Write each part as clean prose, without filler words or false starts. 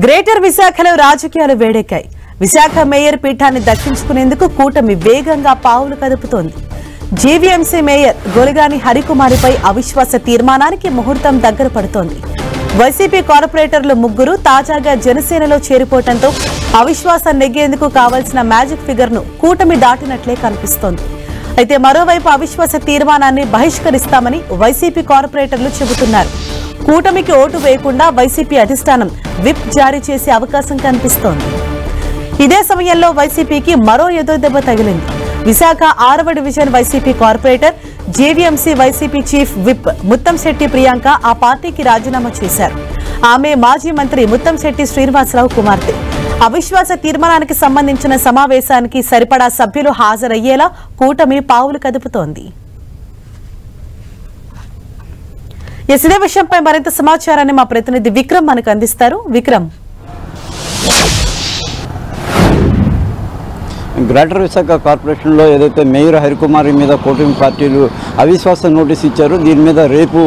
Greater విశాఖలో రాజకీయాలు వేడెక్కాయి. Visakha mayor పీఠాన్ని దక్కించుకునేందుకు కూటమి వేగంగా పావులు కదుపుతోంది. జీవీఎంసీ మేయర్ గొలిగాని హరికుమారిపై అవిశ్వాస తీర్మానానికి ముహూర్తం దగ్గర పడుతోంది. వైసీపీ కార్పొరేటర్లు ముగ్గురు తాజాగా జనసేనలో చేరిపోవడంతో అవిశ్వాసం నెగ్గేందుకు కావాల్సిన మ్యాజిక్ ఫిగర్ ను కూటమి దాటినట్లే కనిపిస్తోంది. అయితే మరోవైపు అవిశ్వాస తీర్మానాన్ని బహిష్కరిస్తామని వైసీపీ కార్పొరేటర్లు చెబుతున్నారు. కూటమికి ఓటు వేయకుండా వైసీపీ అధిష్టానం విప్ జారీ చేసే అవకాశం కనిపిస్తోంది. ఇదే సమయంలో వైసీపీకి మరో ఎదురుదెబ్బ తగిలింది. విశాఖ 6వ division YCP corporator, GVMC YCP chief whip Muttamsetti Priyanka ఆ పార్టీకి రాజీనామా చేశారు. ఆమె మాజీ మంత్రి ముత్తంశెట్టి శ్రీనివాసరావు కుమార్తె. అవిశ్వాస తీర్మానానికి సంబంధించిన సమావేశానికి సరిపడా సభ్యులు హాజరయ్యేలా కూటమి పావులు కదుపుతోంది. ఇదే విషయంపై మరింత సమాచారాన్ని మా ప్రతినిధి విక్రమ్ మనకు అందిస్తారు. విక్రమ్, గ్రేటర్ విశాఖ కార్పొరేషన్లో ఏదైతే మేయర్ హరికుమారి మీద కూటమి పార్టీలు అవిశ్వాస నోటీస్ ఇచ్చారో దీని మీద రేపు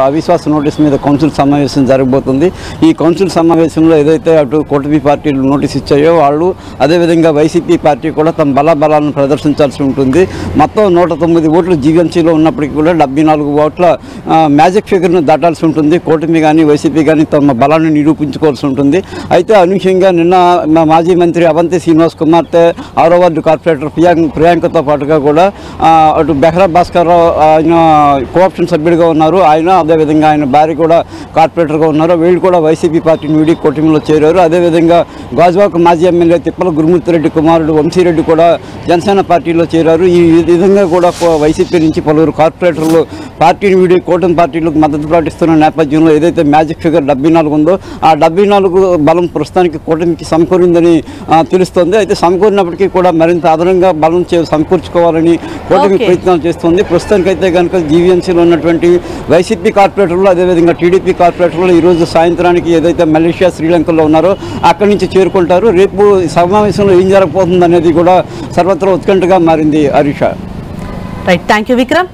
అవిశ్వాస నోటీస్ మీద కౌన్సిల్ సమావేశం జరగబోతుంది. ఈ కౌన్సిల్ సమావేశంలో ఏదైతే అటు కూటమి పార్టీలు నోటీస్ ఇచ్చాయో వాళ్ళు అదేవిధంగా వైసీపీ పార్టీ కూడా తమ బలాలను ప్రదర్శించాల్సి ఉంటుంది. మొత్తం 109 ఓట్లు జీవీఎంసీలో ఉన్నప్పటికీ కూడా 74 ఓట్ల మ్యాజిక్ ఫిగర్ను దాటాల్సి ఉంటుంది. కూటమి కానీ వైసీపీ కానీ తమ బలాన్ని నిరూపించుకోవాల్సి ఉంటుంది. అయితే అనూహ్యంగా నిన్న మాజీ మంత్రి అవంతి శ్రీనివాస్ కుమార్తె 6వ వార్డు కార్పొరేటర్ ప్రియాంకతో పాటుగా కూడా అటు బెహ్రా భాస్కర్ ఆయన కోఆప్షన్ సభ్యుడిగా ఉన్నారు. ఆయన అదేవిధంగా ఆయన భార్య కూడా కార్పొరేటర్గా ఉన్నారు. వీళ్ళు కూడా వైసీపీ పార్టీని వీడి కూటమిలో చేరారు. అదేవిధంగా గాజువాక మాజీ ఎమ్మెల్యే తిప్పల గురుమూర్తిరెడ్డి కుమారుడు వంశీరెడ్డి కూడా జనసేన పార్టీలో చేరారు. ఈ విధంగా కూడా వైసీపీ నుంచి పలువురు కార్పొరేటర్లు పార్టీని వీడి కూటమి పార్టీలకు మద్దతు ప్రకటిస్తున్న నేపథ్యంలో ఏదైతే మ్యాజిక్ ఫిగర్ 74 ఉందో ఆ 74 బలం ప్రస్తుతానికి కూటమికి సమకూరిందని తెలుస్తోంది. అయితే సమకూరినప్పటికీ కూడా మరింత అదనంగా బలం సమకూర్చుకోవాలని కూటమి ప్రయత్నాలు చేస్తుంది. ప్రస్తుతానికైతే కనుక జీవీఎంసీలో ఉన్నటువంటి వైసీపీ కార్పొరేటర్లు అదేవిధంగా టీడీపీ కార్పొరేటర్లు ఈరోజు సాయంత్రానికి ఏదైతే మలేషియా శ్రీలంకలో ఉన్నారో అక్కడి నుంచి చేరుకుంటారు. రేపు సమావేశంలో ఏం జరగబోతుంది అనేది కూడా సర్వత్రా ఉత్కంఠగా మారింది. Harisha. Right, thank you Vikram.